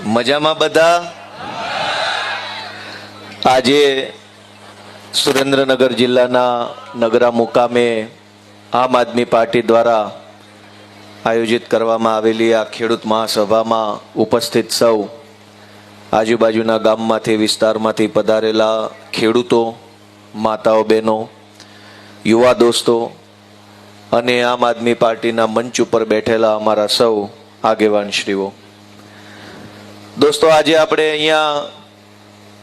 મજામાં બધા? આજે સુરેન્દ્રનગર જિલ્લાના નગરા મુકામે આમ આદમી પાર્ટી દ્વારા આયોજિત કરવામાં આવેલી આ ખેડૂત મહાસભામાં ઉપસ્થિત સૌ આજુબાજુના ગામમાંથી વિસ્તારમાંથી પધારેલા ખેડૂતો, માતાઓ, બહેનો, યુવા દોસ્તો અને આમ આદમી પાર્ટીના મંચ ઉપર બેઠેલા અમારા સૌ આગેવાનશ્રીઓ, દોસ્તો, આજે આપણે અહીંયા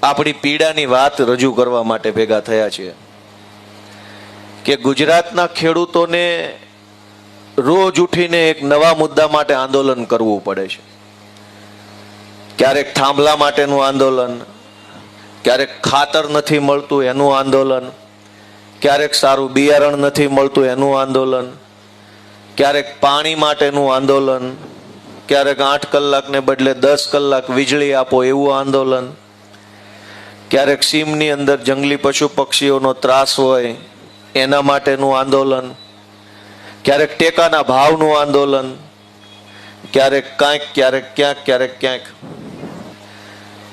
આપણી પીડાની વાત રજૂ કરવા માટે ભેગા થયા છીએ કે ગુજરાતના ખેડૂતોને રોજ ઉઠીને એક નવા મુદ્દા માટે આંદોલન કરવું પડે છે. ક્યારેક થાંભલા માટેનું આંદોલન, ક્યારેક ખાતર નથી મળતું એનું આંદોલન, ક્યારેક સારું બિયારણ નથી મળતું એનું આંદોલન, ક્યારેક પાણી માટેનું આંદોલન, ક્યારેક 8 કલાકને બદલે 10 કલાક વીજળી આપો એવું આંદોલન, ક્યારેક સીમની અંદર જંગલી પશુ પક્ષીઓનો ત્રાસ હોય એના માટેનું આંદોલન, ક્યારેક ટેકાના ભાવનું આંદોલન, ક્યારેક કાંઈક, ક્યારેક ક્યાંક, ક્યારેક ક્યાંક.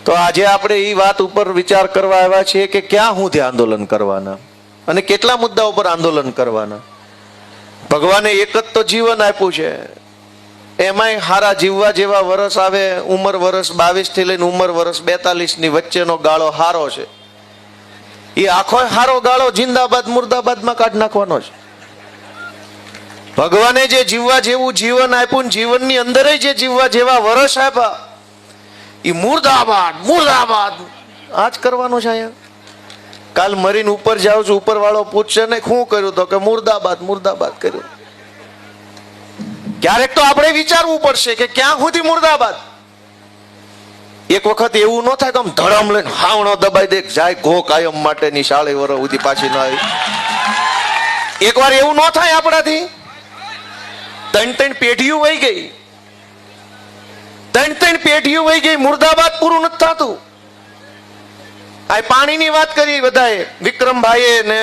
તો આજે આપણે એ વાત ઉપર વિચાર કરવા આવ્યા છીએ કે ક્યાં સુધી આંદોલન કરવાના અને કેટલા મુદ્દા ઉપર આંદોલન કરવાના. ભગવાને એક જ તો જીવન આપ્યું છે, એમાંય હારા જીવવા જેવા વરસ આવે. ઉંમર વરસ 22 થી લઈને ઉંમર વરસ 42 ની વચ્ચેનો ગાળો હારો છે. એ આખો હારો ગાળો જિંદાબાદ મુર્દાબાદમાં કાઢી નાખવાનો છે. ભગવાને જે જીવવા જેવું જીવન આપ્યું ને જીવનની અંદર જે જીવવા જેવા વરસ આપ્યા એ મુર્દાબાદ મુર્દાબાદ આ જ કરવાનું છે. અહીંયા કાલ મરીને ઉપર જાઉં છું, ઉપર વાળો પૂછશે ને શું કર્યું તો કે મુર્દાબાદ મુર્દાબાદ કર્યું. ક્યારેક તો આપણે વિચારવું પડશે કે ક્યાં સુધી મુર્દાબાદ. એક વખત એવું ન થાય કે આમ ધડમ લઈને હાવણો દબાઈ દે જાય ઘો કાયમ માટેની 40 વર્ષ સુધી પાછી ના આવી. એકવાર એવું ન થાય આપણાથી. 3 પેઢીઓ વહી ગઈ, 3 પેઢીઓ વહી ગઈ, મુર્દાબાદ પૂરું નથી થતું. આ પાણીની વાત કરી બધાએ, વિક્રમભાઈએ ને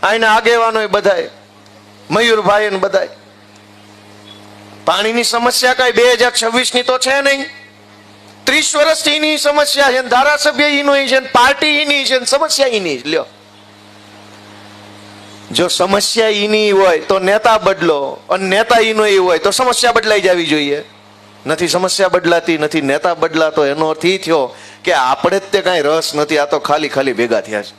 આના આગેવાનોએ બધાએ, મયુરભાઈ ને બધાએ. પાણીની સમસ્યા કઈ 2026 ની તો છે નહીં. 30 વર્ષથી એની સમસ્યા છે, ધારાસભ્ય એની છે, પાર્ટી એની છે, સમસ્યા એની. લ્યો, જો સમસ્યા એની હોય તો નેતા બદલો, અને નેતા એનો એ હોય તો સમસ્યા બદલાઈ જવી જોઈએ. નથી સમસ્યા બદલાતી, નથી નેતા બદલાતો. એનો અર્થ એ થયો કે આપણે જ તે કાંઈ રસ નથી, આ તો ખાલી ખાલી ભેગા થયા છે.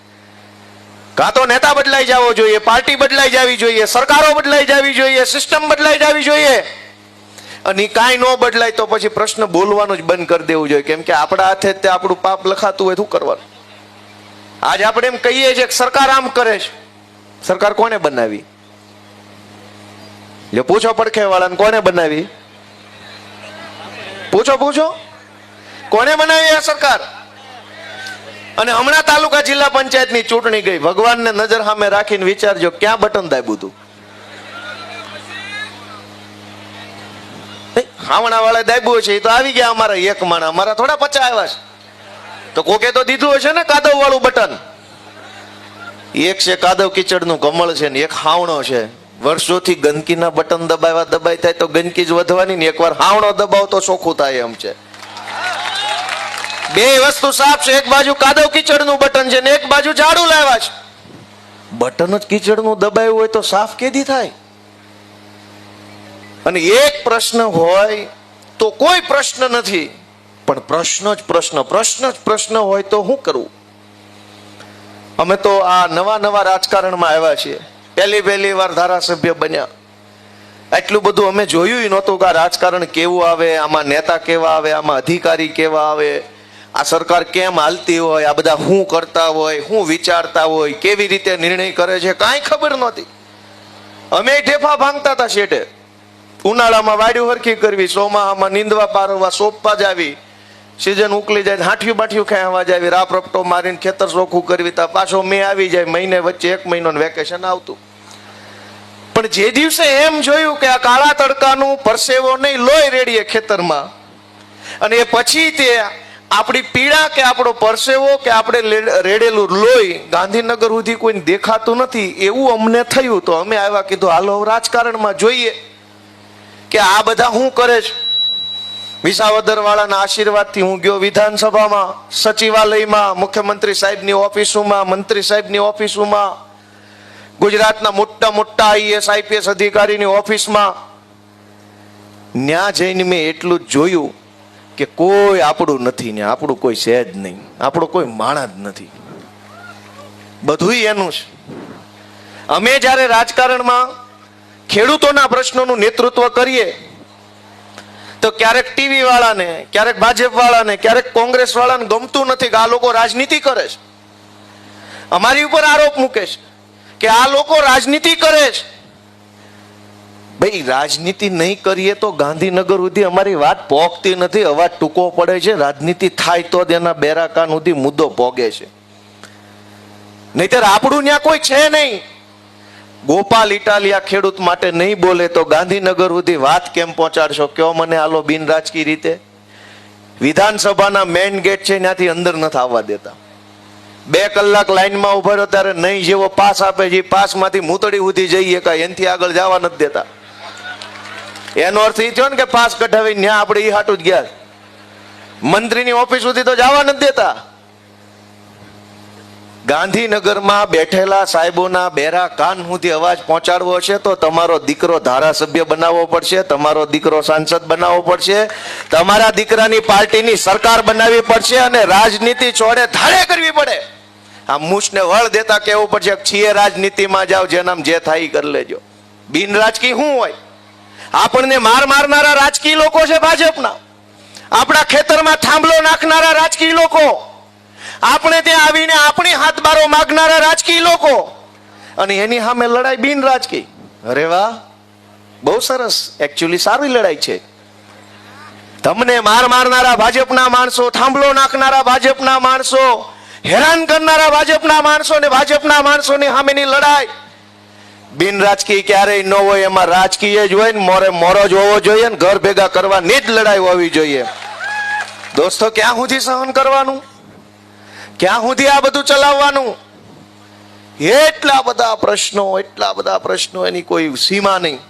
કાં તો નેતા બદલાઈ જવો જોઈએ, પાર્ટી બદલાઈ જવી જોઈએ, સરકારો બદલાઈ જવી જોઈએ, સિસ્ટમ બદલાઈ જવી જોઈએ. અને કાંઈ ન બદલાય તો પછી પ્રશ્ન બોલવાનું જ બંધ કરી દેવું જોઈએ, કેમ કે આપણા હાથે તે આપણું પાપ લખાતું હોય શું કરવાનું. આજ આપણે એમ કહીએ છીએ કે સરકાર આમ કરે છે. સરકાર કોને બનાવી? જો પૂછો પડખે વાળાને, કોને બનાવી? પૂછો કોને બનાવી આ સરકાર? અને હમણાં તાલુકા જિલ્લા પંચાયતની ચૂંટણી ગઈ, ભગવાનને નજર સામે રાખીને વિચારજો ક્યાં બટન દાબ્યું હતું. હાવણા વાળા દાબ્યું છે એ તો આવી ગયા અમારા એક માણા, અમારા થોડા 50 આવ્યા છે. તો કોકે તો દીધું હશે ને કાદવ વાળું બટન. એક છે કાદવ કીચડનું કમળ છે ને એક હાવણો છે. વર્ષોથી ગંદકીના બટન દબાઈ થાય તો ગંદકી જ વધવાની ને એકવાર હાવણો દબાવ તો ચોખ્ખું થાય એમ છે. બે વસ્તુ સાફ છે, એક બાજુ કાદવ કીચડનું બટન છે ને એક બાજુ ઝાડુ લાવ્યા છે. બટન જ કીચડનું દબાયું હોય તો સાફ કેદી થાય? અને એક પ્રશ્ન હોય તો કોઈ પ્રશ્ન નથી, પણ પ્રશ્ન જ પ્રશ્ન હોય તો શું કરવું? અમે તો આ નવા રાજકારણમાં આવ્યા છીએ, પહેલી વાર ધારાસભ્ય બન્યા. એટલું બધું અમે જોયું નહોતું કે આ રાજકારણ કેવું આવે, આમાં નેતા કેવા આવે, આમાં અધિકારી કેવા આવે, આ સરકાર કેમ હાલતી હોય, આ બધા શું કરતા હોય, શું વિચારતા હોય, કેવી રીતે નિર્ણય કરે છે, કાંઈ ખબર નહોતી. અમે ઢેફા ભાંગતા હતા શેઠે. ઉનાળામાં વાડ્યું હરખી કરવી, ચોમાસામાં નીંદવા પારવા, સોંપવા જાવી, સીઝન ઉકલી જાય હાઠિયું બાઠિયું ખાવા જાવી, રાપ રપટો મારીને ખેતર ચોખ્ખું કરવી, તા પાછો મેં આવી જાય, મહિને વચ્ચે 1 મહિનાનું વેકેશન આવતું. પણ જે દિવસે એમ જોયું કે આ કાળા તડકાનું પરસેવો નહીં લોહી રેડીએ ખેતરમાં, અને એ પછી તે આપણી પીડા કે આપણો પરસેવો કે આપણે રેડેલું લોહી ગાંધીનગર સુધી કોઈને દેખાતું નથી એવું અમને થયું. તો અમે આવ્યા, કીધું હાલો રાજકારણમાં જોઈએ કે આ બધા શું કરે છે. વિસાવદર વાળાના આશીર્વાદથી હું ગયો વિધાનસભામાં, સચિવાલયમાં, મુખ્યમંત્રી સાહેબની ઓફિસોમાં, મંત્રી સાહેબની ઓફિસોમાં, ગુજરાતના મોટા મોટા આઈએસ આઈપીએસ અધિકારીની ઓફિસમાં. ન્યા જઈને મેં એટલું જ જોયું કે કોઈ આપણું નથી, ને આપણું કોઈ છે જ નહીં, આપણો કોઈ માણસ જ નથી, બધુંય એનું છે. અમે જ્યારે રાજકારણમાં ખેડૂતોના પ્રશ્નોનું નેતૃત્વ કરીએ તો ક્યારેક ટીવી વાળાને, ક્યારેક ભાજપ વાળાને, ક્યારેક કોંગ્રેસ વાળાને ગમતું નથી કે આ લોકો રાજનીતિ કરે છે, અમારી ઉપર આરોપ મૂકે છે કે આ લોકો રાજનીતિ કરે છે. ભાઈ, રાજનીતિ નહીં કરીએ તો ગાંધીનગર સુધી અમારી વાત પહોંચતી નથી, અવાજ ટૂંકો પડે છે. રાજનીતિ થાય તો જ એના બેરાકાન સુધી મુદ્દો પોગે છે, નહીતર આપણું ત્યાં કોઈ છે નહીં. ગોપાલ ઇટાલિયા ખેડૂત માટે નહીં બોલે તો ગાંધીનગર સુધી વાત કેમ પહોંચાડશો? કયો મને આલો બિન રાજકીય રીતે. વિધાનસભાના મેઇન ગેટ છે ત્યાંથી અંદર નથી આવવા દેતા. 2 કલાક લાઈનમાં ઉભા રહ્યો ત્યારે નહીં જેવો પાસ આપે છે, પાસમાંથી મૂતડી સુધી જઈએ કાંઈ એનાથી આગળ જવા નથી દેતા. એનો અર્થ એ થયો ને કે પાસ કઢાવી ત્યાં આપણે એ હાટું જ ગયા. મંત્રીની ઓફિસ સુધી તો જવા નથી દેતા. ગાંધીનગરમાં બેઠેલા સાહેબોના બેરા કાન સુધી અવાજ પહોંચાડવો છે તો તમારો દીકરો ધારાસભ્ય બનાવવો પડશે, તમારો દીકરો સાંસદ બનાવવો પડશે, તમારા દીકરાની પાર્ટીની સરકાર બનાવવી પડશે અને રાજનીતિ છોડે ધાડે કરવી પડે. આ મૂછને વળ દેતા કહેવું પડશે છીએ રાજનીતિમાં જાઓ, જેનામ જે થાય એ કરી લેજો. બિન રાજકીય શું હોય? આપણને માર મારનારા રાજકીય લોકો છે ભાજપના, આપણા ખેતરમાં થાંભલો નાખનારા રાજકીય લોકો, આપણે ત્યાં આવીને આપણી હાથબારો માગનારા રાજકીય લોકો, અને એની સામે લડાઈ બિન રાજકીય. અરે વાહ, બહુ સરસ. એકચ્યુઅલી સારી લડાઈ છે. તમને માર મારનારા ભાજપના માણસો, થાંભલો નાખનારા ભાજપના માણસો, હેરાન કરનારા ભાજપના માણસો ને ભાજપના માણસોની સામેની લડાઈ બિન રાજકીય ક્યારેય ન હોય. એમાં રાજકીય જ હોય ને, મોરે મોરો જ હોવો જોઈએ ને, ઘર ભેગા કરવાની જ લડાઈ હોવી જોઈએ. દોસ્તો, ક્યાં સુધી સહન કરવાનું? ક્યાં સુધી આ બધું ચલાવવાનું? એટલા બધા પ્રશ્નો, એની કોઈ સીમા નહીં.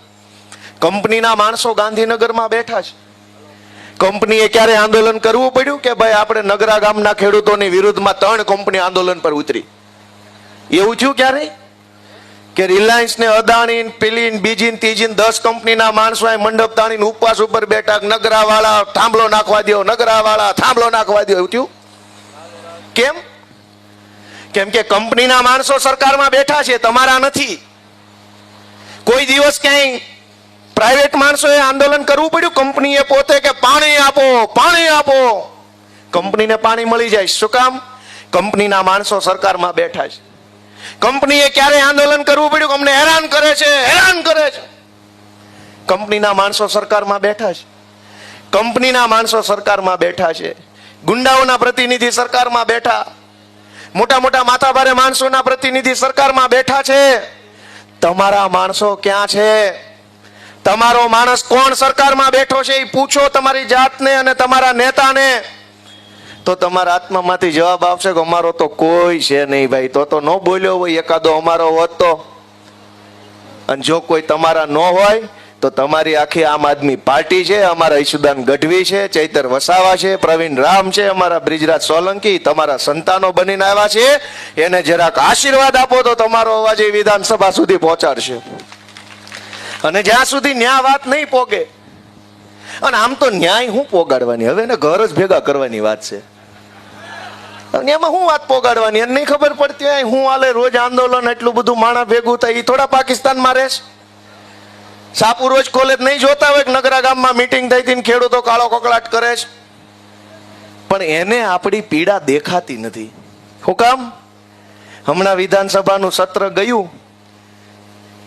કંપનીના માણસો ગાંધીનગરમાં બેઠા છે. કંપનીએ ક્યારે આંદોલન કરવું પડ્યું કે ભાઈ આપણે નગરા ગામના ખેડૂતોની વિરુદ્ધમાં 3 કંપની આંદોલન પર ઉતરી? એવું થયું ક્યારે કે રિલાયન્સ ને અદાણી પેલી બીજી ત્રીજી 10 કંપનીના માણસો મંડપ તાણીને ઉપવાસ ઉપર બેઠા, નગરાવાળા થાંભલો નાખવા દો, નગરાવાળા થાંભલો નાખવા દો? એવું થયું કેમ? કેમ કે કંપનીના માણસો સરકારમાં બેઠા છે, તમારા નથી. કોઈ દિવસ ક્યાંય પ્રાઇવેટ માણસોએ આંદોલન કરવું પડ્યું કંપનીએ પોતે કે પાણી આપો, પાણી આપો? કંપનીને પાણી મળી જાય. શું કામ? કંપનીના માણસો સરકારમાં બેઠા છે. કંપનીએ ક્યારે આંદોલન કરવું પડ્યું? અમને હેરાન કરે છે, હેરાન કરે છે. કંપનીના માણસો સરકારમાં બેઠા છે. કંપનીના માણસો સરકારમાં બેઠા છે. ગુંડાઓના પ્રતિનિધિ સરકારમાં બેઠા, મોટા મોટા માથાભારે માણસોના પ્રતિનિધિ સરકારમાં બેઠા છે. તમારા માણસો ક્યાં છે? તમારો માણસ કોણ સરકારમાં બેઠો છે એ પૂછો તમારી જાતને અને તમારા નેતાને, તો તમારા આત્મામાંથી જવાબ આવશે કે અમારો તો કોઈ છે નહીં ભાઈ. તો ન બોલ્યો હોય એકાદો અમારો હોત તો. અને જો કોઈ તમારા ન હોય તો તમારી આખી આમ આદમી પાર્ટી છે, અમારા ઈશુદાન ગઢવી છે, ચૈતર વસાવા છે, પ્રવીણ રામ છે, અમારા બ્રિજરાજ સોલંકી તમારા સંતાનો બનીને આવ્યા છે. એને જરાક આશીર્વાદ આપો તો તમારો અવાજ એ વિધાનસભા સુધી પહોંચાડશે. અને જ્યાં સુધી ન્યાય વાત નહીં પોગે, અને આમ તો ન્યાય હું પોગાડવાની, હવે એને ઘર જ ભેગા કરવાની વાત છે. એમાં હું વાત પોગાડવાની એને નહીં ખબર પડતી હોય. હું હાલે રોજ આંદોલન, એટલું બધું માણસ ભેગું થાય, એ થોડા પાકિસ્તાનમાં રહેશે? સાપુ રોજ કોલેજ નહીં જોતા હોય કે નગરા ગામમાં મીટિંગ થઈ હતી ખેડૂતો કાળો કકળાટ કરે છે? પણ એને આપણી પીડા દેખાતી નથી. શું કામ? હમણાં વિધાનસભાનું સત્ર ગયું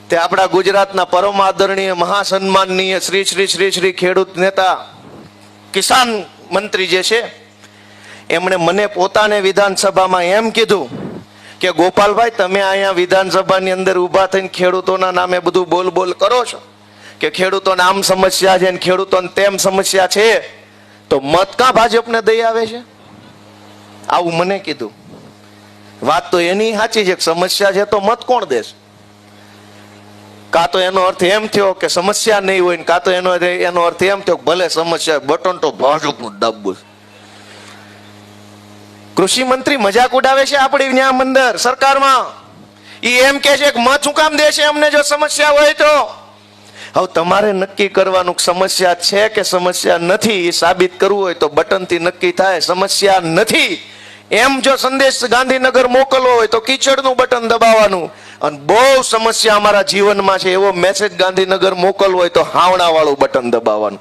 તે આપણા ગુજરાતના પરમ આદરણીય મહાસન્માનનીય શ્રી શ્રી શ્રી શ્રી ખેડૂત નેતા કિસાન મંત્રી જે છે એમણે મને પોતાને વિધાનસભામાં એમ કીધું કે ગોપાલભાઈ, તમે અહીંયા વિધાનસભાની અંદર ઊભા થઈને ખેડૂતોના નામે બધું બોલ બોલ કરો છો કે ખેડૂતોને આમ સમસ્યા છે ને ખેડૂતોને તેમ સમસ્યા છે, તો મત કા ભાજપને દઈ આવે છે? આવું મને કીધું. વાત તો એની સાચી છે કે સમસ્યા છે તો મત કોણ દેશે? કાં તો એનો અર્થ એમ થયો કે સમસ્યા નહીં હોય, કાં તો એનો અર્થ એમ થયો કે ભલે સમસ્યા બટન તો ભાજપનું દાબવું. કૃષિ મંત્રી મજાક ઉડાવે છે આપણી ન્યા મંદર સરકારમાં. ઈ એમ કે છે કે મત શું કામ દેશે અમને જો સમસ્યા હોય તો. હવે તમારે નક્કી કરવાનું સમસ્યા છે કે સમસ્યા નથી એ સાબિત કરવું હોય તો બટનથી નક્કી થાય સમસ્યા નથી એમ જો સંદેશ ગાંધીનગર મોકલવો હોય તો કીચડનું બટન દબાવવાનું. અને બહુ સમસ્યા અમારા જીવનમાં છે એવો મેસેજ ગાંધીનગર મોકલવો હોય તો હાવણા વાળું બટન દબાવવાનું.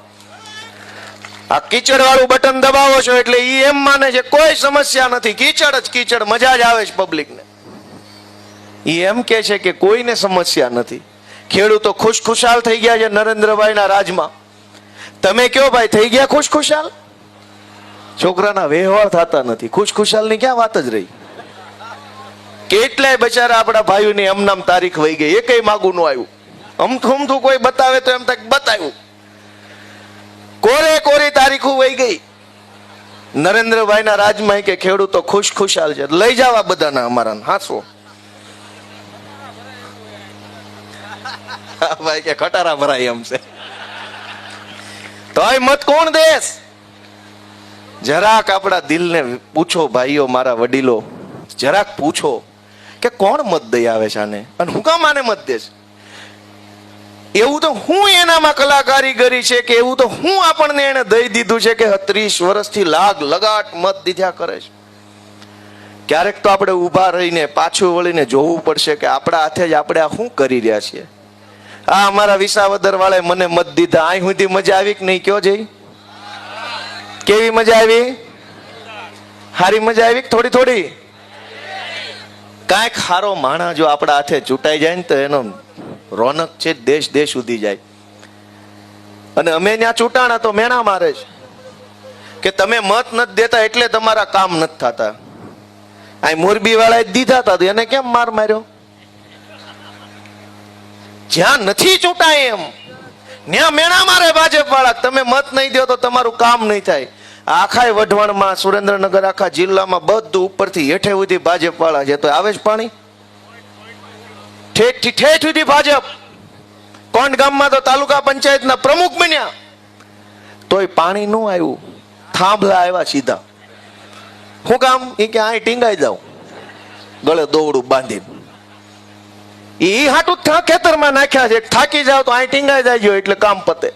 આ કીચડ વાળું બટન દબાવો છો એટલે ઈ એમ માને છે કોઈ સમસ્યા નથી, કીચડ જ કીચડ, મજા જ આવે છે પબ્લિકને. ઈ એમ કે છે કે કોઈને સમસ્યા નથી. ખેડૂતો ખુશખુશાલ થઈ ગયા છે નરેન્દ્રભાઈના રાજમાં. તમે કયો ભાઈ થઈ ગયા ખુશખુશાલ? છોકરાના વ્યવહાર થતા નથી, ખુશખુશાલ ની ક્યાં વાત જ રહી. કેટલાય બચારા આપણા ભાઈઓની એમનામ તારીખ વહી ગઈ, એકય માગું નું આવ્યું. અમથું કોઈ બતાવે તો એમ થાય બતાવ્યું, કોરે કોરી તારીખો વહી ગઈ. નરેન્દ્રભાઈના રાજમાં કે ખેડૂતો ખુશખુશાલ છે, લઈ જવા બધાના અમારા હાસો. ભાઈ કે ખટારા ભરાય એમ છે. તોય મત કોણ દેશ? જરાક આપણા દિલને પૂછો ભાઈઓ, મારા વડીલો, જરાક પૂછો કે કોણ મત દઈ આવે છે આને, અને હું કામ આને મત દેશ? એવું તો હું એનામાં કલાકારીગરી છે કે એવું તો હું આપણને એને દઈ દીધું છે કે 30 વર્ષથી લગાટ મત દીધા કરે છે. ક્યારેક તો આપણે ઊભા રહીને પાછું વળીને જોવું પડશે કે આપણા હાથે જ આપણે આ શું કરી રહ્યા છીએ. આ અમારા વિસાવદર વાળે મને મત દીધા, અહીં સુધી મજા આવી કે નહીં? કયો જઈ કેવી મજા આવી? હારી મજા આવી? થોડી થોડી? કાંઈક હારો માણા જો આપણા હાથે ચૂંટાઈ જાય ને તો એનો રોનક છે દેશ દેશ સુધી જાય. અને અમે ત્યાં ચૂંટાણા તો મેણા મારે છે કે તમે મત નથી દેતા એટલે તમારા કામ નથી થતા. આ મોરબી વાળા દીધા હતા તો એને કેમ માર માર્યો? જ્યાં નથી ચૂંટાય એમ ત્યાં મેણા મારે ભાજપ વાળા, તમે મત નહીં દો તો તમારું કામ નહીં થાય. આખા વઢવાણમાં, સુરેન્દ્રનગર, આખા જિલ્લામાં બધું ઉપરથી હેઠે સુધી ભાજપ વાળા છે. તો આવે જ પાણી ઠેઠ ઠેઠ સુધી ભાજપ. કોંડ ગામમાં તો તાલુકા પંચાયતના પ્રમુખ બન્યા તોય પાણી ન આવ્યું. થાંભલા આવ્યા સીધા. શું કામ? એ કે આ ટીંગાઈ જાવ ગળે દોવડું બાંધીને. એ હાટું ખેતરમાં નાખ્યા છે, થાકી જાવ તો આ ટીંગાઈ જાય એટલે કામ પતે.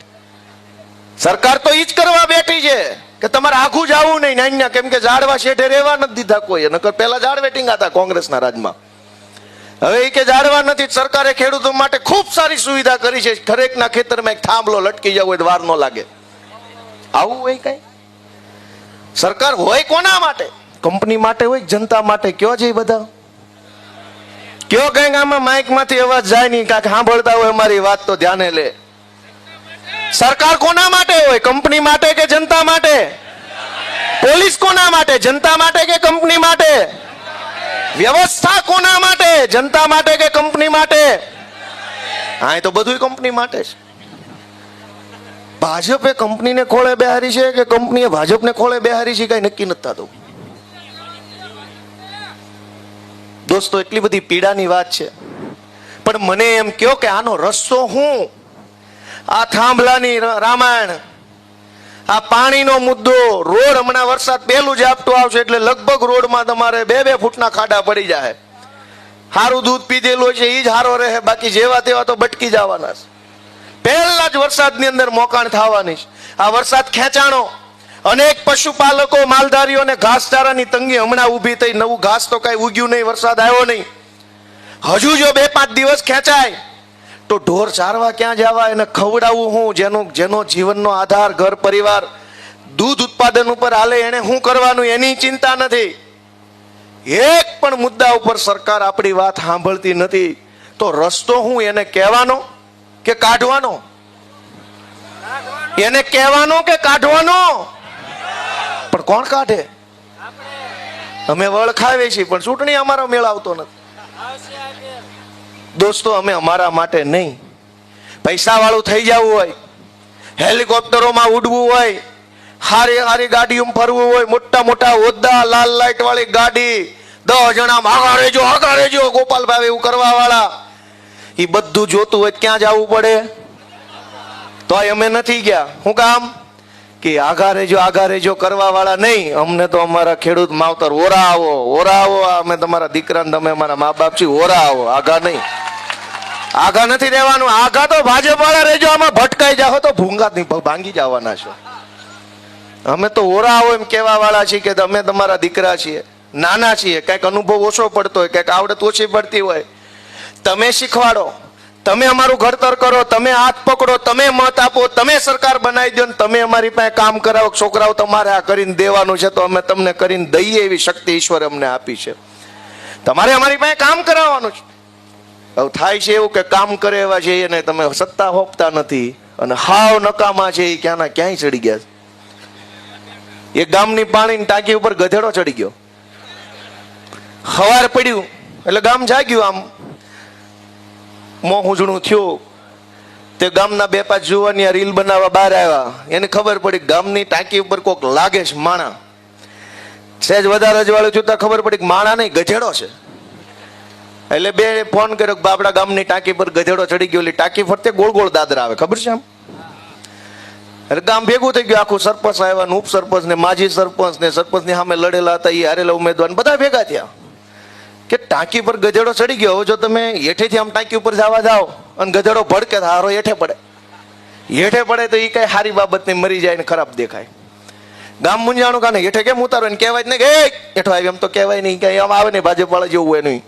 સરકાર તો ઈ જ કરવા બેઠી છે કે તમારે આઘું જવું નહીં નાન્યા, કેમ કે ઝાડવા શેઠે રહેવા નથી દીધા કોઈ. નકર પેલા ઝાડવે ટીંગાતા કોંગ્રેસના રાજમાં. હવે એ કે ઝાડવા નથી. સરકારે ખેડૂતો માટે ખૂબ સારી સુવિધા કરી છે. ખરેકના ખેતરમાં એક થાંભલો લટકી જાવ હોય તો વાર ન લાગે. આવું હોય કઈ? સરકાર હોય કોના માટે? કંપની માટે હોય, જનતા માટે? કયો છે બધા? કયો કઈક આમાં માઇક માંથી અવાજ જાય નહીં, કાંઈક સાંભળતા હોય અમારી વાત તો ધ્યાને લે. સરકાર કોના માટે હોય? કંપની માટે કે જનતા માટે? પોલીસ કોના માટે? જનતા માટે કે કંપની માટે? વ્યવસ્થા કોના માટે? જનતા માટે કે કંપની માટે? હા, તો બધું કંપની માટે છે. ભાજપે કંપનીને ખોળે બેહારી છે કે કંપનીએ ભાજપને ખોળે બેહારી છે કઈ નક્કી નથી થતું. દોસ્તો, એટલી બધી પીડાની વાત છે. પણ મને એમ કહો કે આનો રસ્તો શું? આ થાંભલાની રામાયણ, આ પાણીનો મુદ્દો, રોડ હમણાં વરસાદ પહેલું જ આપતું આવશે એટલે લગભગ રોડમાં તમારે 2-2 ફૂટના ખાડા પડી જાય. સારું દૂધ પીધેલું છે એ જ સારો રહે, બાકી જેવા તેવા તો બટકી જવાના છે. પહેલા જ વરસાદની અંદર મોકાણ થવાની છે. આ વરસાદ ખેંચાણો, અનેક પશુપાલકો, માલધારીઓને ઘાસચારાની તંગી હમણાં ઊભી થઈ. નવું ઘાસ તો કઈ ઉગ્યું નહીં, વરસાદ આવ્યો નહીં. હજુ જો 2-5 દિવસ ખેંચાય તો ઢોર ચારવા ક્યાં જવા, એને ખવડાવવું હું? જેનો જીવનનો આધાર ઘર પરિવાર દૂધ ઉત્પાદન ઉપર હાલે, એને શું કરવાનું એની ચિંતા નથી. એક પણ મુદ્દા ઉપર સરકાર આપણી વાત સાંભળતી નથી. તો રસ્તો હું? એને કહેવાનો કે કાઢવાનો? એને કહેવાનો કે કાઢવાનો? પણ કોણ કાઢે? અમે વળ ખાવીએ છીએ પણ ચૂંટણી અમારો મેળ આવતો નથી. દોસ્તો, અમે અમારા માટે નહીં, પૈસા વાળું થઈ જવું હોય, હેલિકોપ્ટરોમાં ઉડવું હોય, હારી હારી ગાડીઓ ફરવું હોય, મોટા મોટા હોદ્દા, લાલ લાઈટ વાળી ગાડી, 10 જણા આગળ રહેજો ગોપાલભાઈ એવું કરવા વાળા, એ બધું જોતું હોય ક્યાં જવું પડે? તો અમે નથી ગયા. શું કામ? કે આઘા રેજો કરવા વાળા નહીં. અમને તો અમારા ખેડૂત માવતર ઓરા આવો, અમે તમારા દીકરાને, તમે અમારા મા બાપ છીએ, ઓરા આવો, આઘા નહીં. આઘા નથી રહેવાનું. આઘા તો ભાજપ વાળા રહેજો. આમાં ભટકાઈ જાઓ તો ભૂંગા ભાંગી જવાના છો. અમે તો ઓરા આવો એમ કેવા વાળા છીએ કે અમે તમારા દીકરા છીએ, નાના છીએ, કઈક અનુભવ ઓછો પડતો હોય, કઈક આવડત ઓછી પડતી હોય, તમે શીખવાડો, તમે અમારું ઘડતર કરો, તમે હાથ પકડો, તમે મત આપો, તમે સરકાર બનાવી દો, તમે અમારી પાસે કામ કરાવો. છોકરાઓ તમારે આ કરીને દેવાનું છે તો અમે તમને કરીને દઈએ એવી શક્તિ ઈશ્વરે અમને આપી છે. તમારે અમારી પાસે કામ કરાવવાનું છે. હવે થાય છે એવું કે કામ કરે એવા છે એને તમે સત્તા હોપતા નથી અને હાવ નકામા છે એ ક્યાંના ક્યાંય ચડી ગયા છે. એક ગામની પાણીની ટાંકી ઉપર ગધેડો ચડી ગયો. હવાર પડ્યું એટલે ગામ જાગ્યું. આમ મોં ઉજળું થયું તે ગામના 2-5 જુવાની રીલ બનાવવા બહાર આવ્યા. એને ખબર પડી ગામની ટાંકી ઉપર કોક લાગે છે માણા. સહેજ વધારે અજવાળું થયું ખબર પડી કે માણા નહીં, ગધેડો છે. એટલે બે ફોન કર્યો કે બાપડા ગામની ટાંકી પર ગધેડો ચડી ગયો. એટલે ટાંકી ફરતે ગોળ ગોળ દાદરા આવે, ખબર છે આમ. એટલે ગામ ભેગું થઈ ગયું. આખું સરપંચ આવ્યા, ઉપસરપંચ ને માજી સરપંચ ને સરપંચની સામે લડેલા હતા એ હારેલા ઉમેદવાર બધા ભેગા થયા કે ટાંકી પર ગધેડો ચડી ગયો. જો તમે હેઠેથી આમ ટાંકી ઉપર જવા જાઓ અને ગધેડો ભડકે હારો હેઠે પડે તો એ કઈ સારી બાબત નહીં, મરી જાય ને ખરાબ દેખાય. ગામ મુંજાણું કાને હેઠે કેમ ઉતારો ને કહેવાય ને કે હેઠો આવી, એમ તો કહેવાય નહીં, કઈ આમ આવે નહીં, ભાજપ વાળા જેવું હોય નહીં.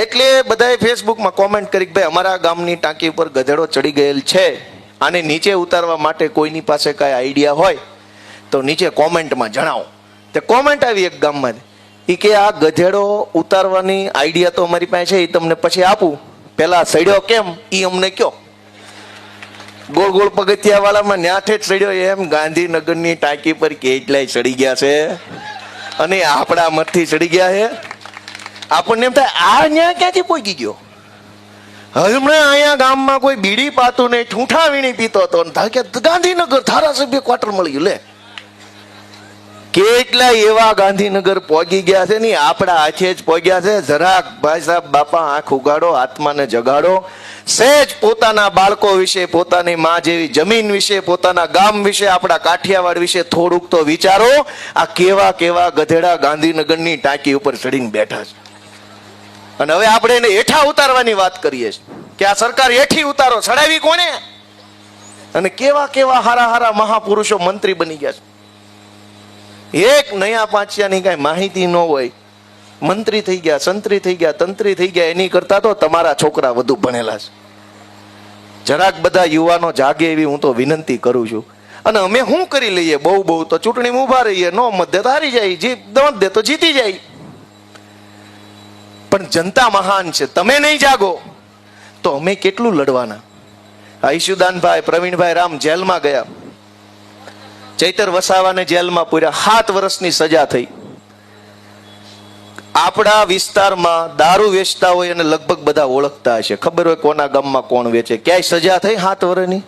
એટલે બધાએ ફેસબુકમાં કોમેન્ટ કરી કે ભાઈ અમારા ગામની ટાંકી ઉપર ગધેડો ચડી ગયેલ છે, આને નીચે ઉતારવા માટે કોઈની પાસે કઈ આઈડિયા હોય તો નીચે કોમેન્ટમાં જણાવો. તે કોમેન્ટ આવી એક ગામમાં એ કે આ ગધેડો ઉતારવાની આઈડિયા તો અમારી પાસે છે, એ તમને પછી આપું, પેલા સડ્યો કેમ એ અમને કયો. ગોળ ગોળ પગથિયા વાળામાં ન્યાઠે જ સડ્યો એમ ગાંધીનગરની ટાંકી પર કેટલાય ચડી ગયા છે અને આપણા મતથી ચડી ગયા છે. આપણને એમ થાય આ ન્યા ક્યાંથી પહોંચી ગયો. હમણાં અહીંયા ગામમાં કોઈ બીડી પાતું નહીં, ઠૂંઠા વીણી પીતો હતો, ગાંધીનગર ધારાસભ્ય ક્વાર્ટર મળી ગયું. લે કેટલા એવા ગાંધીનગર પહોંચી ગયા છે ને આપણા હાથે જ પહોંચ્યા છે. જરાક ભાઈ સાહેબ બાપા આંખ ઉગાડો, આત્માને જગાડો. સહેજ પોતાના બાળકો વિશે, પોતાની માં જેવી જમીન વિશે, પોતાના ગામ વિશે, આપણા કાઠિયાવાડ વિશે થોડુંક તો વિચારો. આ કેવા કેવા ગધેડા ગાંધીનગરની ટાંકી ઉપર ચડીને બેઠા છે અને હવે આપણે એને હેઠા ઉતારવાની વાત કરીએ છીએ કે આ સરકાર હેઠી ઉતારો. ચડાવી કોને? અને કેવા કેવા હારા હારા મહાપુરુષો મંત્રી બની ગયા છે. એક નયા પાંચિયાની કઈ માહિતી ન હોય, મંત્રી થઈ ગયા, સંત્રી થઈ ગયા, તંત્રી થઈ ગયા. એની કરતા તો તમારા છોકરા વધુ ભણેલા છે. જરાક બધા યુવાનો જાગે એવી હું તો વિનંતી કરું છું. અને અમે શું કરી લઈએ? બહુ તો ચૂંટણીમાં ઉભા રહીએ, નો મત દે તો હારી જાય, મત દે તો જીતી જાય. પણ જનતા મહાન છે. તમે નહીં જાગો તો અમે કેટલું લડવાના? ઈશુદાનભાઈ, પ્રવીણભાઈ રામ જેલમાં ગયા. ચૈતર વસાવાને જેલમાં પૂર્યા, 7 વર્ષની સજા થઈ. આપણા વિસ્તારમાં દારૂ વેચતા હોય અને લગભગ બધા ઓળખતા હશે, ખબર હોય કોના ગામમાં કોણ વેચે. ક્યાંય સજા થઈ 7 વર્ષની?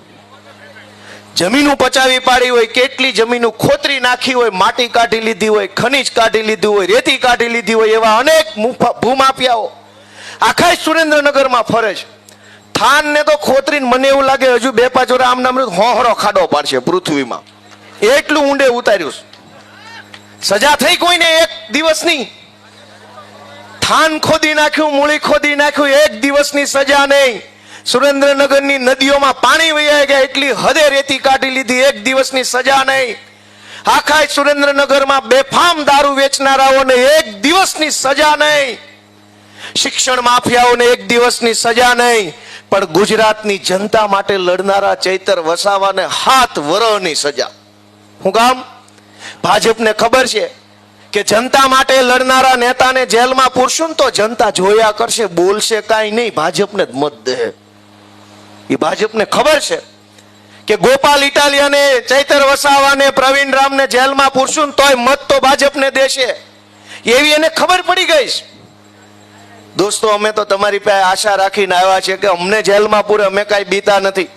જમીનો પચાવી પાડી હોય, કેટલી જમીનો ખોતરી નાખી હોય, માટી કાઢી લીધી હોય, ખનીજ કાઢી લીધું હોય, રેતી કાઢી લીધી હોય, એવા અનેક ભૂમાફિયાઓ આખા સુરેન્દ્રનગરમાં ફરે છે. થાન ને તો ખોતરીને મને એવું લાગે હજુ 2-5 વર્ષ આમ નામ હોહરો ખાડો પાડશે પૃથ્વીમાં, એટલું ઊંડે ઉતાર્યું. સજા થઈ કોઈને એક દિવસની? થાન ખોદી નાખ્યું, મૂળી ખોદી નાખ્યું, એક દિવસની સજા નહીં. સુરેન્દ્રનગરની નદીઓમાં પાણી વહી ગયા, એટલી હદે રેતી કાઢી લીધી, એક દિવસની સજા નહીં. આખા સુરેન્દ્રનગરમાં બેફામ દારૂ વેચનારાઓને એક દિવસની સજા નહીં. શિક્ષણ માફિયાઓને એક દિવસની સજા નહીં. પણ ગુજરાતની જનતા માટે લડનારા ચૈતર વસાવાને 7 વર્ષની સજા. હું કામ? ભાજપને ખબર છે કે જનતા માટે લડનારા નેતાને જેલમાં પૂરશું તો જનતા જોયા કરશે, બોલશે કાંઈ નહીં, ભાજપને જ મત દે. એ ભાજપને ખબર છે કે ગોપાલ ઇટાલિયાને, ચૈતર વસાવાને, પ્રવીણ રામને જેલમાં પૂરશું તોય મત તો ભાજપને દેશે, એવી એને ખબર પડી ગઈ છે. દોસ્તો, અમે તો તમારી પાસે આશા રાખીને આવ્યા છે કે અમને જેલમાં પૂરે, અમે કાંઈ બીતા નથી,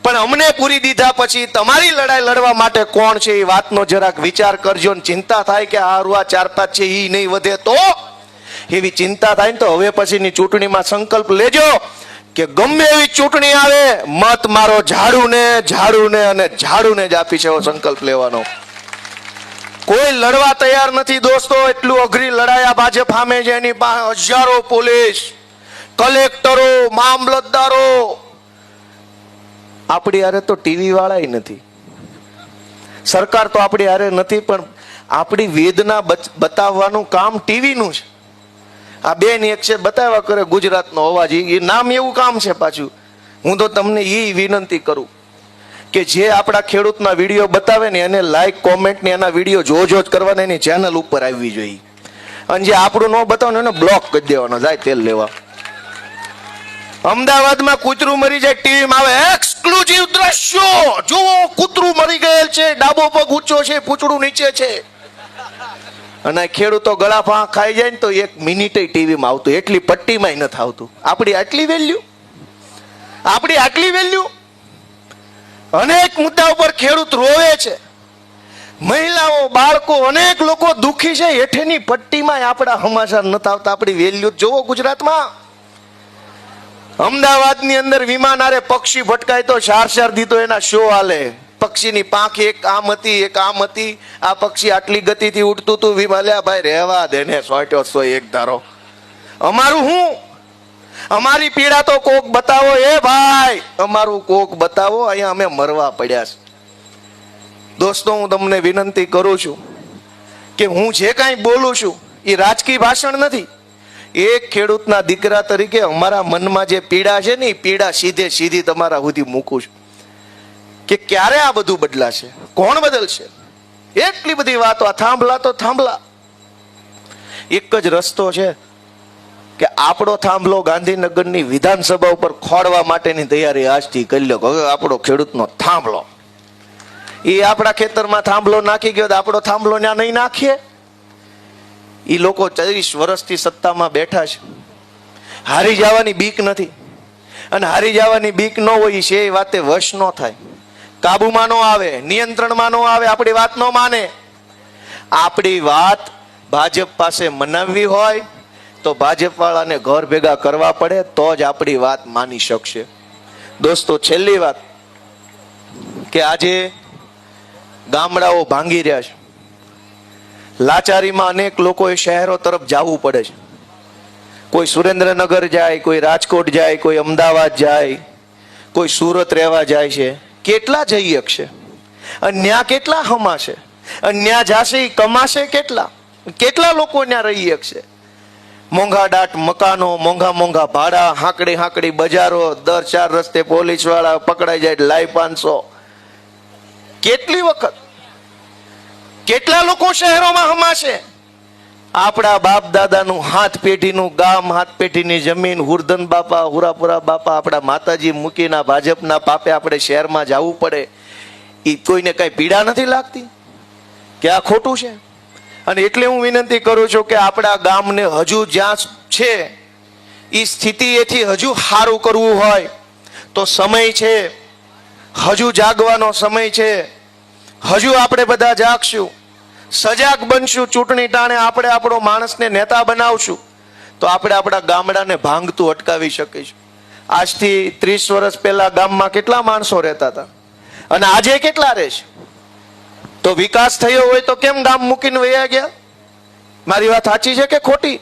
પણ અમને પૂરી દીધા પછી તમારી લડાઈ લડવા માટે કોણ છે એ વાતનો જરાક વિચાર કરજો. ને ચિંતા થાય કે આ 4-5 છે એ નહીં વધે તો એવી ચિંતા થાય ને તો હવે પછીની ચૂંટણીમાં સંકલ્પ લેજો કે ગમે એવી ચૂંટણી આવે મત મારો ઝાડુને ઝાડુને અને ઝાડુને જ આપી છે એવો સંકલ્પ લેવાનો. કોઈ લડવા તૈયાર નથી દોસ્તો. એટલું અઘરી લડાયા ભાજપ સામે છે. એની પાસે હજારો પોલીસ, કલેક્ટરો, મામલતદારો. આપણી હારે તો ટીવી વાળા નથી, સરકાર તો આપણી હારે નથી, પણ આપણી વેદના બતાવવાનું કામ ટીવીનું છે. આ બેન એક છે બતાવ્યા કરે ગુજરાતનો અવાજ, એ નામ એવું કામ છે પાછું. હું તો તમને એ વિનંતી કરું કે જે આપણા ખેડૂતના વિડીયો બતાવે ને એને લાઈક કોમેન્ટ ને એના વિડીયો જો જ કરવાના, એની ચેનલ ઉપર આવવી જોઈએ. અને જે આપણું ન બતાવે એને બ્લોક કરી દેવાનો, જાય તેલ લેવા. અમદાવાદમાં કૂતરું મરી જાય ટીવીમાં આવે એક્સક્લુઝિવ દ્રશ્યો, જુઓ કૂતરું મરી ગયેલ છે, ડાબો પગ ઊંચો છે, પૂંછડું નીચે છે. અને ખેડૂતો ગળા ફા ખાઈ જાય ને તો એક મિનિટે ટીવીમાં આવતું, એટલી પટ્ટીમાં નથી આવતું. આપણી આટલી વેલ્યુ. અનેક મુદ્દા ઉપર ખેડૂત રોવે છે, મહિલાઓ, બાળકો, અનેક લોકો દુખી છે. હેઠેની પટ્ટીમાં આપણા સમાચાર નથી આવતા. આપણી વેલ્યુ જોવો ગુજરાતમાં. અમદાવાદની અંદર વિમાન આરે પક્ષી ભટકાય તો 4 દી તો એના શો હાલે. પક્ષીની પાંખ એક આમ હતી, એક આમ હતી. આ પક્ષી આટલી ગતિથી ઉડતું હતું. વિમાલ્યા ભાઈ રહેવા દે ને, 100 એક ધારો. અમારું હું, અમારી પીડા તો કોક બતાવો. એ ભાઈ અમારું કોક બતાવો. અહીંયા અમે મરવા પડ્યા છે. દોસ્તો હું તમને વિનંતી કરું છું કે હું જે કાંઈ બોલું છું એ રાજકીય ભાષણ નથી. એક ખેડૂતના દીકરા તરીકે અમારા મનમાં જે પીડા છે ને એ પીડા સીધી તમારા સુધી મૂકું છું કે ક્યારે આ બધું બદલાશે, કોણ બદલશે. એટલી બધી વાતો, આ થાંભલા. એક જ રસ્તો છે કે આપણો થાંભલો ગાંધીનગરની વિધાનસભા ઉપર ખોડવા માટેની તૈયારી આજથી કરી લો. હવે આપણો ખેડૂતનો થાંભલો, એ આપણા ખેતરમાં થાંભલો નાખી ગયો, આપણો થાંભલો ત્યાં નહીં નાખીએ. એ લોકો 40 વર્ષથી સત્તામાં બેઠા છે, હારી જવાની બીક નથી. અને હારી જવાની બીક ન હોય છે એ વાતે વશ ન થાય, કાબુમાં ન આવે, નિયંત્રણમાં ન આવે, આપણી વાત ન માને. આપણી વાત ભાજપ પાસે મનાવવી હોય તો ભાજપ વાળાને ઘર ભેગા કરવા પડે, તો જ આપણી વાત માની શકશે. દોસ્તો છેલ્લી વાત કે આજે ગામડાઓ ભાંગી રહ્યા છે. લાચારીમાં અનેક લોકોએ શહેરો તરફ જવું પડે છે. કોઈ સુરેન્દ્રનગર જાય, કોઈ રાજકોટ જાય, કોઈ અમદાવાદ જાય, કોઈ સુરત રહેવા જાય છે. કેટલા જઈ શકશે? અને ન્યા કેટલા હમાશે? અને ન્યા જાશે એ કમાશે કેટલા લોકો ન્યા રહી શકશે? મોંઘા દાટ મકાનો, મોંઘા ભાડા, હાંકડી બજારો, દર 4 રસ્તે પોલીસ વાળા પકડાઈ જાય, લાઈ 500. કેટલી વખત કેટલા લોકો શહેરોમાં હમાશે? આપણા બાપ દાદાનું હાથ પેઢીનું ગામ, હાથ પેઢીની જમીન, હુરધન બાપા, હુરાપુરા બાપા, આપણા માતાજી મૂકીના ભાજપના પાપે આપણે શહેરમાં જવું પડે. એ કોઈને કઈ પીડા નથી લાગતી કે આ ખોટું છે? અને એટલે હું વિનંતી કરું છું કે આપણા ગામને હજુ જ્યાં છે એ સ્થિતિ એથી હજુ સારું કરવું હોય તો સમય છે, હજુ જાગવાનો સમય છે. હજુ આપણે બધા જાગશું, સજાગ બનશું. ચૂંટણી ટાણે આપણે આપણો માણસને નેતા બનાવશું તો આપણે આપણા ગામડાને ભાંગતું અટકાવી શકીશું. આજથી 30 વર્ષ પહેલા ગામમાં કેટલા માણસો રહેતા હતા અને આજે કેટલા રહે છે? તો વિકાસ થયો હોય તો કેમ ગામ મૂકીને વયા ગયા? મારી વાત સાચી છે કે ખોટી?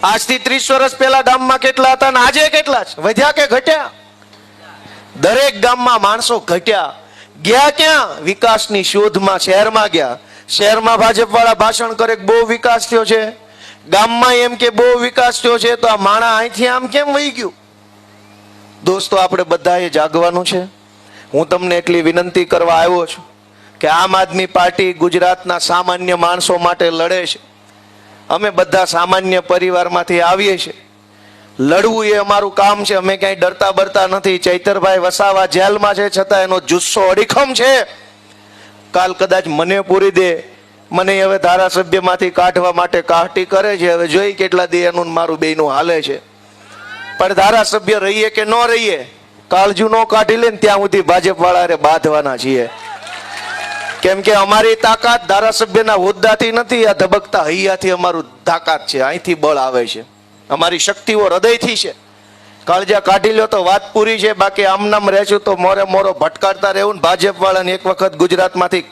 આજથી 30 વર્ષ પહેલા ગામમાં કેટલા હતા અને આજે કેટલા છે? વધ્યા કે ઘટ્યા? દરેક ગામમાં માણસો ઘટ્યા. ગયા ક્યાં? વિકાસની શોધમાં શહેરમાં ગયા. શહેરમાં ભાજપ વાળા ભાષણ કરે બહુ વિકાસ થયો છે, ગામમાં એમ કે બહુ વિકાસ થયો છે, તો આ માણા અહીંથી આમ કેમ વહી ગયું? દોસ્તો આપણે બધાએ જાગવાનું છે. હું તમને એટલી વિનંતી કરવા આવ્યો છું કે આમ આદમી પાર્ટી ગુજરાતના સામાન્ય માણસો માટે લડે છે. અમે બધા સામાન્ય પરિવારમાંથી આવીએ છીએ. લડવું એ અમારું કામ છે. અમે ક્યાંય ડરતા બરતા નથી. ચૈતરભાઈ વસાવા જેલમાં છે છતાં એનો જુસ્સો અડીખમ છે. કાલ કદાચ મને પૂરી દે, મને હવે ધારાસભ્યમાંથી કાઢવા માટે કાહટી કરે છે. હવે જોઈ કેટલા દી એનું મારું બેયનું હાલે છે. પણ ધારાસભ્ય રહીએ કે ન રહીએ, કાળજુ ન કાઢી લે ને ત્યાં સુધી ભાજપ વાળા બાંધવાના છીએ. કેમ કે અમારી તાકાત ધારાસભ્યના હોદ્દાથી નથી, આ ધબકતા હૈયાથી અમારું તાકાત છે, અહીંથી બળ આવે છે, અમારી શક્તિઓ હૃદયથી છે. કાળજા કાઢી લો તો વાત પૂરી છે. બાકી આમનામ રહેશું તો મોરે મોરો ભટકાડતા રહેવું ને ભાજપ વાળાને એક વખત ગુજરાતમાંથી